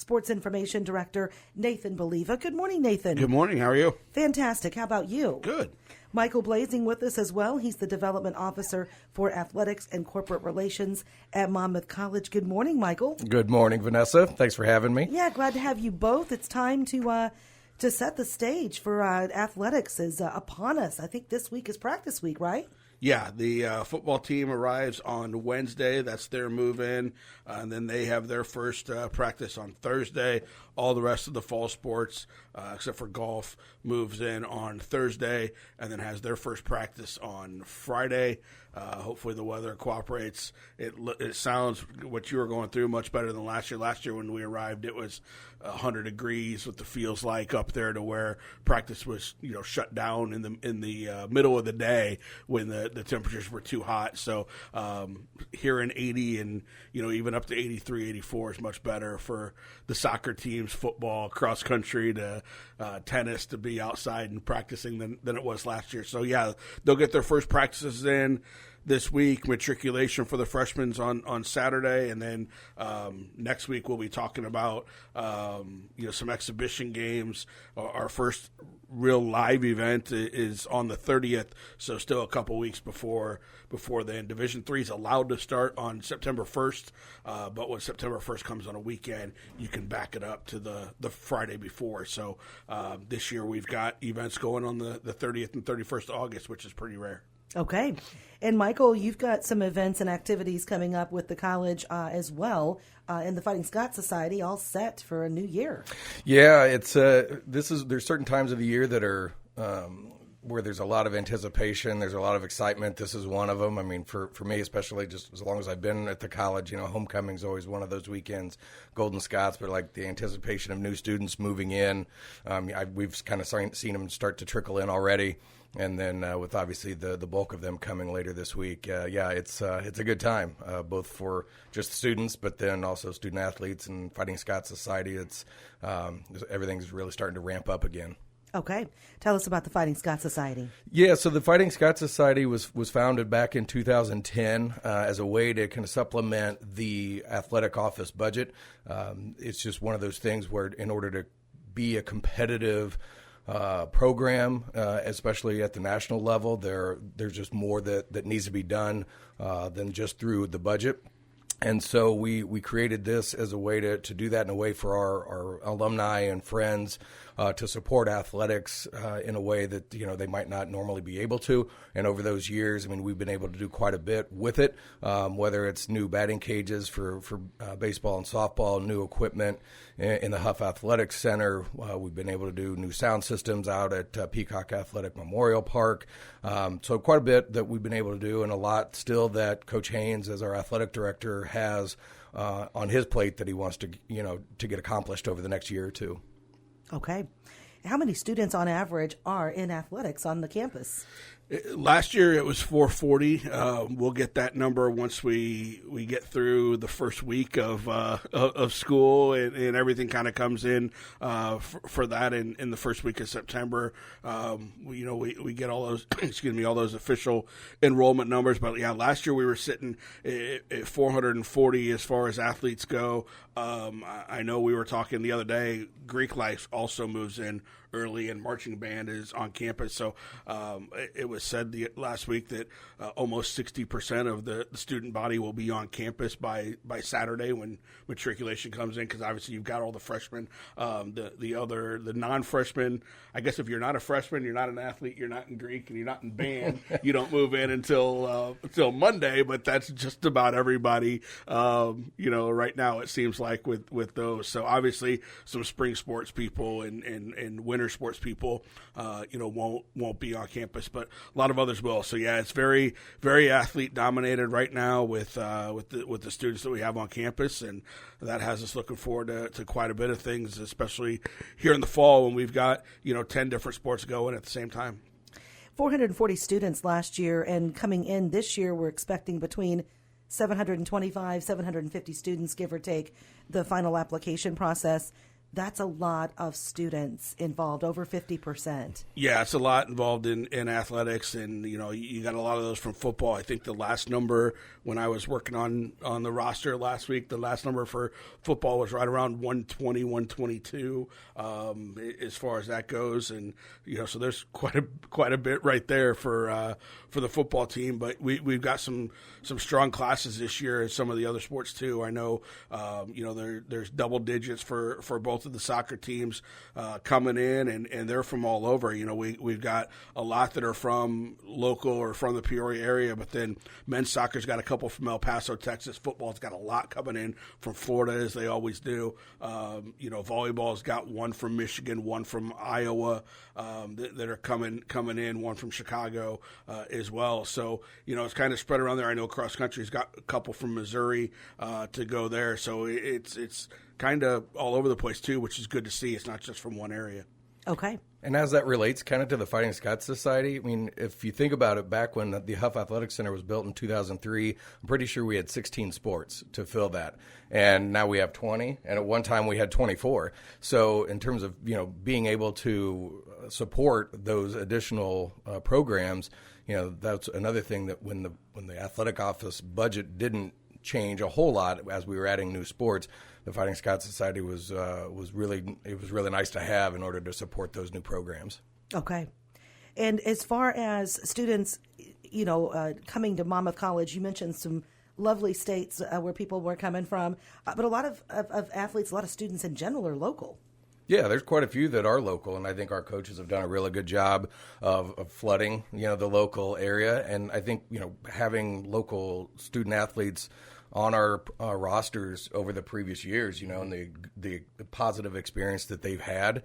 Sports Information Director Nathan Baliva. Good morning, Nathan. Good morning. How are you? Fantastic. How about you? Good. Michael Blaesing with us as well. He's the Development Officer for Athletics and Corporate Relations at Monmouth College. Good morning, Michael. Good morning, Vanessa. Thanks for having me. Yeah, glad to have you both. It's time to set the stage for athletics is upon us. I think this week is practice week, right? Yeah, the football team arrives on Wednesday. That's their move-in. And then they have their first practice on Thursday. All the rest of the fall sports, except for golf, moves in on Thursday and then has their first practice on Friday. Hopefully the weather cooperates. It sounds, what you were going through, much better than last year. Last year when we arrived, it was 100 degrees, what the feels like up there, to where practice was, shut down in the middle of the day when the temperatures were too hot. So here in 80 and even up to 83, 84 is much better for the soccer teams, football, cross country, to tennis, to be outside and practicing than it was last year. So yeah, they'll get their first practices in this week. Matriculation for the freshmen on Saturday, and then next week we'll be talking about some exhibition games. Our first real live event is on the 30th, so still a couple weeks before then. Division III is allowed to start on September 1st, but when September 1st comes on a weekend, you can back it up to the Friday before. So this year we've got events going on the 30th and 31st of August, which is pretty rare. Okay. And Michael, you've got some events and activities coming up with the college as well, and the Fighting Scots Society, all set for a new year. Yeah, it's there's certain times of the year that are where there's a lot of anticipation, there's a lot of excitement. This is one of them. I mean, for me especially, just as long as I've been at the college, homecoming's always one of those weekends, Golden Scots, but like the anticipation of new students moving in. We've kind of seen them start to trickle in already. And then with obviously the bulk of them coming later this week, it's a good time, both for just students, but then also student athletes and Fighting Scots Society. It's everything's really starting to ramp up again. Okay. Tell us about the Fighting Scots Society. Yeah, so the Fighting Scots Society was founded back in 2010 as a way to kind of supplement the athletic office budget. It's just one of those things where in order to be a competitive program, especially at the national level, there's just more that needs to be done than just through the budget. And so we created this as a way to do that in a way for our alumni and friends to support athletics in a way that they might not normally be able to. And over those years, I mean, we've been able to do quite a bit with it, whether it's new batting cages for baseball and softball, new equipment in the Huff Athletics Center. We've been able to do new sound systems out at Peacock Athletic Memorial Park. So quite a bit that we've been able to do, and a lot still that Coach Haynes, as our athletic director, has on his plate that he wants to get accomplished over the next year or two. Okay. How many students on average are in athletics on the campus? Last year it was 440. We'll get that number once we get through the first week of school and everything kind of comes in for that in the first week of September. We get all those all those official enrollment numbers. But yeah, last year we were sitting at 440 as far as athletes go. I know we were talking the other day. Greek Life also moves in early, and marching band is on campus. So it was said last week that almost 60% of the student body will be on campus by Saturday when matriculation comes in, because obviously you've got all the freshmen. The non-freshmen, I guess if you're not a freshman, you're not an athlete, you're not in Greek, and you're not in band, you don't move in until Monday, but that's just about everybody, right now it seems like with those. So obviously some spring sports people and winter sports people, won't be on campus, but a lot of others will. So yeah, it's very, very athlete dominated right now with the students that we have on campus, and that has us looking forward to quite a bit of things, especially here in the fall when we've got 10 different sports going at the same time. 440 students last year, and coming in this year, we're expecting between 725, 750 students, give or take, the final application process. that's a lot of students involved, over 50%. Yeah, it's a lot involved in athletics, and you got a lot of those from football. I think the last number when I was working on the roster last week, the last number for football was right around 120, 122 as far as that goes, and so there's quite a bit right there for the football team. But we've got some strong classes this year in some of the other sports too. I know there's double digits for both of the soccer teams coming in, and they're from all over. We've got a lot that are from local or from the Peoria area, but then men's soccer's got a couple from El Paso, Texas. Football's got a lot coming in from Florida, as they always do. Volleyball's got one from Michigan, one from Iowa that are coming in, one from Chicago as well. So it's kind of spread around there. I know cross country's got a couple from Missouri to go there. So it's kind of all over the place too, which is good to see. It's not just from one area. Okay. And as that relates kind of to the Fighting Scots Society, I mean, if you think about it, back when the Huff Athletic Center was built in 2003, I'm pretty sure we had 16 sports to fill that. And now we have 20, and at one time we had 24. So in terms of, being able to support those additional programs, that's another thing that when the athletic office budget didn't change a whole lot as we were adding new sports, the Fighting Scots Society was really nice to have in order to support those new programs. Okay. And as far as students, coming to Monmouth College, you mentioned some lovely states where people were coming from, but a lot of athletes, a lot of students in general are local. Yeah, there's quite a few that are local, and I think our coaches have done a really good job of flooding, the local area. And I think, having local student athletes on our rosters over the previous years, and the positive experience that they've had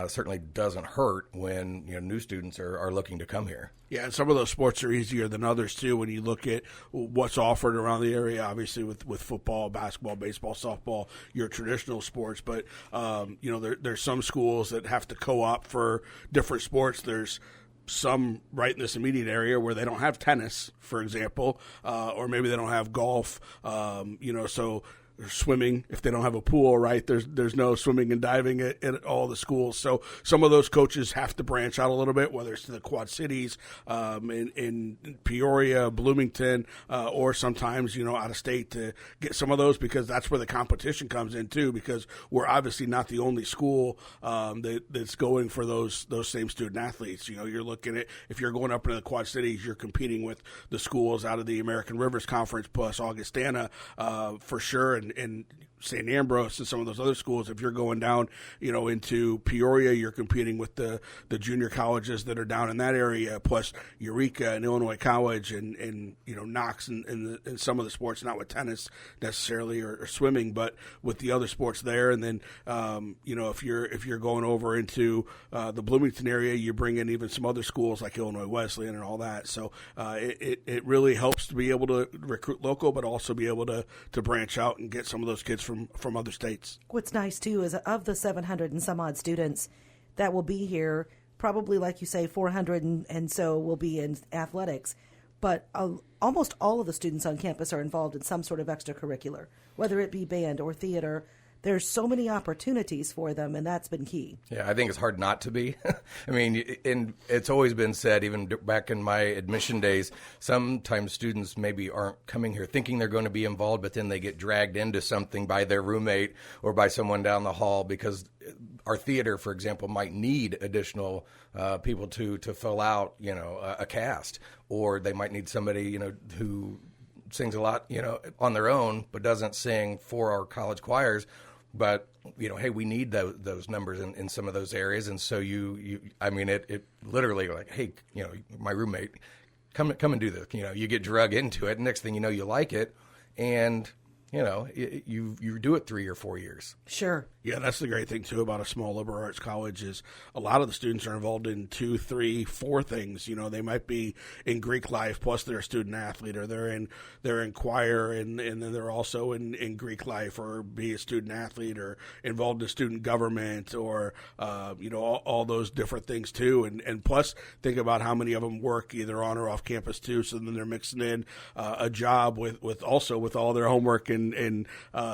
certainly doesn't hurt when new students are looking to come here. Yeah, and some of those sports are easier than others too. When you look at what's offered around the area, obviously with football, basketball, baseball, softball, your traditional sports. But there's some schools that have to co-op for different sports. There's some right in this immediate area where they don't have tennis, for example, or maybe they don't have golf, so swimming, if they don't have a pool, right, there's no swimming and diving at all the schools. So some of those coaches have to branch out a little bit, whether it's to the Quad Cities, in Peoria, Bloomington, or sometimes, out of state to get some of those, because that's where the competition comes in too, because we're obviously not the only school that's going for those same student athletes. You're looking at, if you're going up into the Quad Cities, you're competing with the schools out of the American Rivers Conference plus Augustana for sure, and St. Ambrose and some of those other schools. If you're going down, into Peoria, you're competing with the junior colleges that are down in that area, plus Eureka and Illinois College and Knox and some of the sports, not with tennis necessarily or swimming, but with the other sports there. And then, if you're going over into the Bloomington area, you bring in even some other schools like Illinois Wesleyan and all that. So it really helps to be able to recruit local, but also be able to branch out and get some of those kids from other states. What's nice, too, is of the 700 and some odd students that will be here, probably, like you say, 400 and so will be in athletics, but almost all of the students on campus are involved in some sort of extracurricular, whether it be band or theater. There's so many opportunities for them, and that's been key. Yeah, I think it's hard not to be. I mean, it's always been said, even back in my admission days, sometimes students maybe aren't coming here thinking they're going to be involved, but then they get dragged into something by their roommate or by someone down the hall, because our theater, for example, might need additional people to fill out, a cast, or they might need somebody, who sings a lot, on their own, but doesn't sing for our college choirs. But, hey, we need those numbers in some of those areas. And so it literally like, hey, my roommate, come and do this. You get drug into it. Next thing you know, you like it. And, you do it 3 or 4 years. Sure. Yeah, that's the great thing, too, about a small liberal arts college is a lot of the students are involved in 2, 3, 4 things. They might be in Greek life, plus they're a student athlete, or they're in choir, and then they're also in Greek life, or be a student athlete, or involved in student government, or, all those different things, too. And plus, think about how many of them work either on or off campus, too, so then they're mixing in a job with all their homework and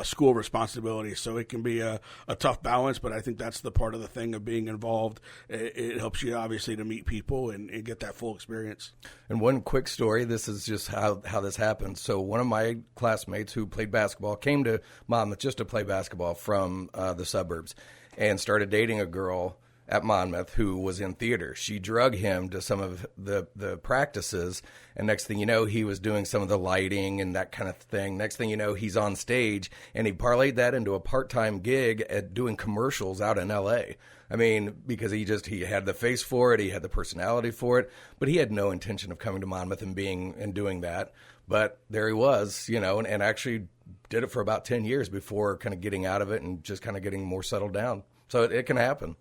school responsibility. So it can be a tough balance, but I think that's the part of the thing of being involved. It helps you obviously to meet people and get that full experience. And one quick story, this is just how this happened. So one of my classmates who played basketball came to Monmouth just to play basketball from the suburbs and started dating a girl at Monmouth who was in theater. She drug him to some of the practices, and next thing you know, he was doing some of the lighting and that kind of thing. Next thing you know, he's on stage, and he parlayed that into a part-time gig at doing commercials out in L.A. I mean, because he had the face for it, he had the personality for it, but he had no intention of coming to Monmouth and doing that. But there he was, and actually did it for about 10 years before kind of getting out of it and just kind of getting more settled down. So it can happen.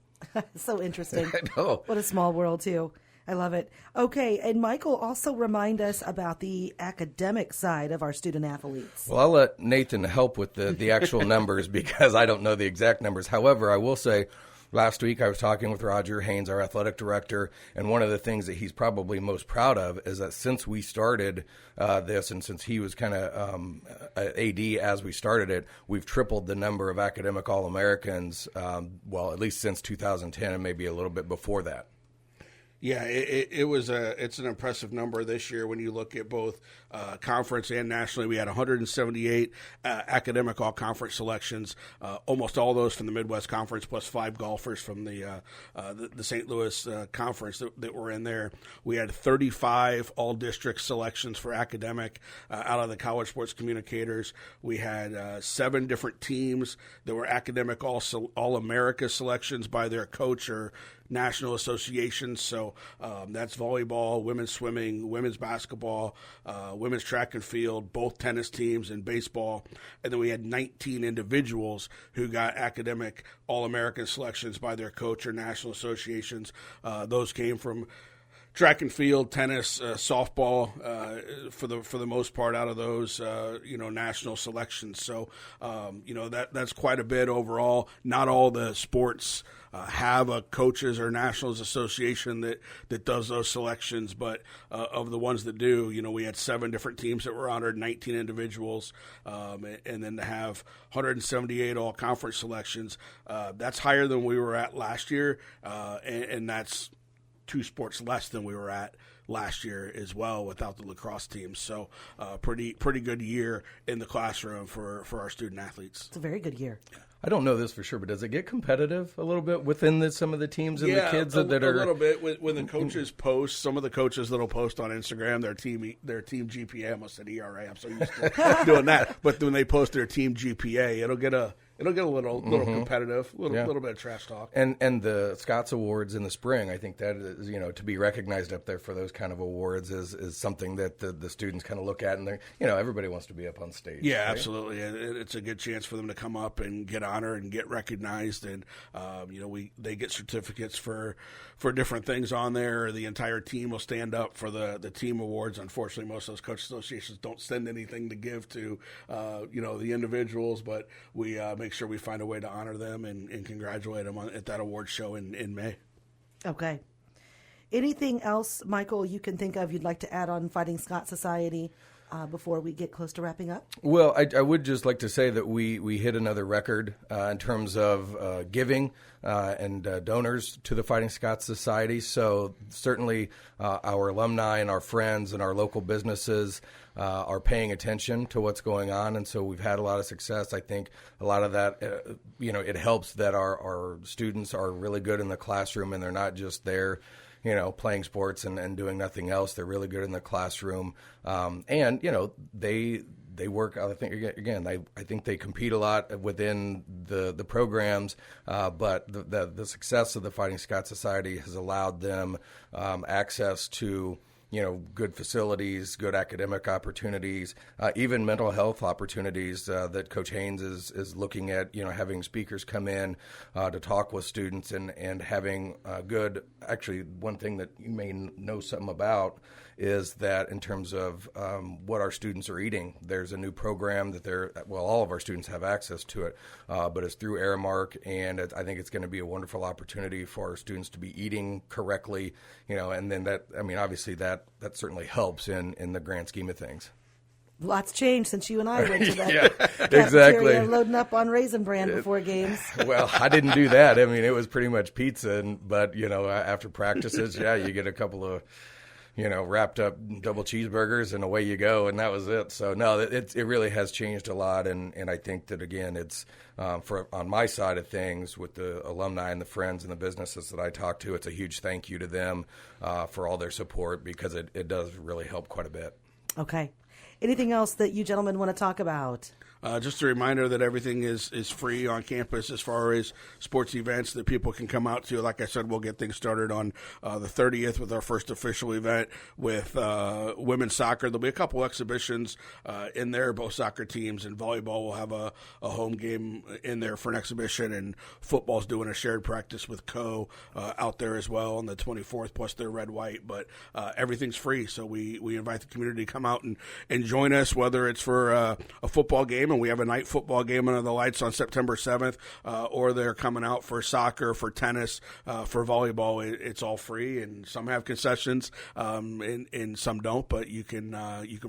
So interesting. I know. What a small world, too. I love it. Okay, and Michael, also remind us about the academic side of our student athletes. Well, I'll let Nathan help with the actual numbers because I don't know the exact numbers. However, I will say last week I was talking with Roger Haynes, our athletic director, and one of the things that he's probably most proud of is that since we started this and since he was kind of AD as we started it, we've tripled the number of academic All-Americans, at least since 2010 and maybe a little bit before that. Yeah, it's an impressive number this year when you look at both conference and nationally. We had 178 academic all-conference selections, almost all those from the Midwest Conference, plus 5 golfers from the St. Louis Conference that were in there. We had 35 all-district selections for academic out of the College Sports Communicators. We had 7 different teams that were academic all-America selections by their coach or national associations. So that's volleyball, women's swimming, women's basketball, women's track and field, both tennis teams, and baseball. And then we had 19 individuals who got academic All-American selections by their coach or national associations. Those came from track and field, tennis, softball, for the most part out of those, national selections. So, that's quite a bit overall. Not all the sports have a coaches or nationals association that does those selections, but of the ones that do, we had 7 different teams that were honored, 19 individuals, and then to have 178 all-conference selections, that's higher than we were at last year, and that's 2 sports less than we were at last year as well without the lacrosse team. So pretty good year in the classroom for our student athletes. It's a very good year. I don't know this for sure, but does it get competitive a little bit within some of the teams and the kids that are? A little bit. When the coaches post, some of the coaches that'll post on Instagram their team GPA. I almost said ERA. I'm so used to doing that. But when they post their team GPA, it'll get a little competitive, little bit of trash talk. And the Scotts Awards in the spring, I think that is, to be recognized up there for those kind of awards is something that the students kind of look at, and everybody wants to be up on stage. Yeah, right? Absolutely. It's a good chance for them to come up and get honored and get recognized, and they get certificates for different things on there. The entire team will stand up for the team awards. Unfortunately, most of those coach associations don't send anything to give to the individuals, but we make sure we find a way to honor them and congratulate them at that award show in May. Okay. Anything else, Michael, you can think of you'd like to add on Fighting Scots Society before we get close to wrapping up? Well, I would just like to say that we hit another record in terms of giving and donors to the Fighting Scots Society. So certainly our alumni and our friends and our local businesses are paying attention to what's going on. And so we've had a lot of success. I think a lot of that, it helps that our students are really good in the classroom and they're not just there playing sports and doing nothing else. They're really good in the classroom. And they work, I think, again, I think they compete a lot within the programs, but the success of the Fighting Scots Society has allowed them access to good facilities, good academic opportunities, even mental health opportunities that Coach Haynes is looking at, having speakers come in to talk with students and having good, actually one thing that you may know something about is that in terms of what our students are eating, there's a new program that all of our students have access to it, but it's through Aramark, and I think it's going to be a wonderful opportunity for our students to be eating correctly, and then obviously that certainly helps in the grand scheme of things. Lots changed since you and I went to that Yeah, cafeteria exactly. loading up on Raisin Bran before games. Well, I didn't do that. I mean, it was pretty much pizza, but after practices, yeah, you get a couple of wrapped up double cheeseburgers and away you go, and that was it. So no, it really has changed a lot, and I think that again, it's on my side of things with the alumni and the friends and the businesses that I talk to, it's a huge thank you to them for all their support, because it does really help quite a bit. Okay. Anything else that you gentlemen want to talk about? Just a reminder that everything is free on campus as far as sports events that people can come out to. Like I said, we'll get things started on the 30th with our first official event with women's soccer. There'll be a couple exhibitions in there, both soccer teams, and volleyball will have a home game in there for an exhibition, and football's doing a shared practice with Co out there as well on the 24th, plus their red-white. But everything's free, so we invite the community to come out and join us, whether it's for a football game, and we have a night football game under the lights on September 7th, or they're coming out for soccer, for tennis, for volleyball. It's all free, and some have concessions, and some don't. But you can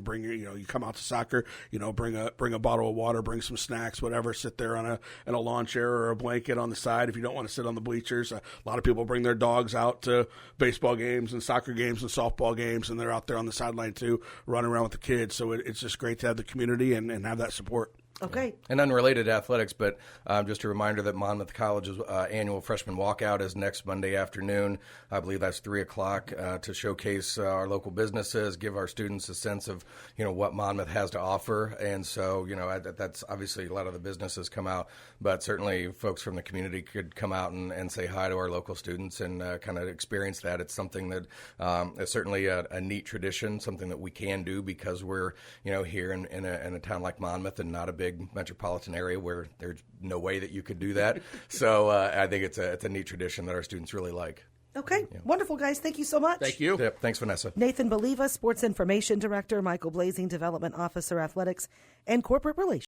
bring you come out to soccer, bring a bottle of water, bring some snacks, whatever. Sit there in a lawn chair or a blanket on the side if you don't want to sit on the bleachers. A lot of people bring their dogs out to baseball games and soccer games and softball games, and they're out there on the sideline too, running around with the kids. So it's just great to have the community and have that support. Okay. And unrelated to athletics, but just a reminder that Monmouth College's annual freshman walkout is next Monday afternoon. I believe that's 3 o'clock to showcase our local businesses, give our students a sense of, what Monmouth has to offer. And so, that's obviously a lot of the businesses come out, but certainly folks from the community could come out and say hi to our local students and kind of experience that. It's something that is certainly a neat tradition, something that we can do because we're, here in a town like Monmouth and not a big metropolitan area where there's no way that you could do that. So I think it's a neat tradition that our students really like. Okay. Yeah. Wonderful, guys. Thank you so much. Thank you. Yep. Thanks, Vanessa. Nathan Baliva, Sports Information Director, Michael Blaesing, Development Officer, Athletics and Corporate Relations.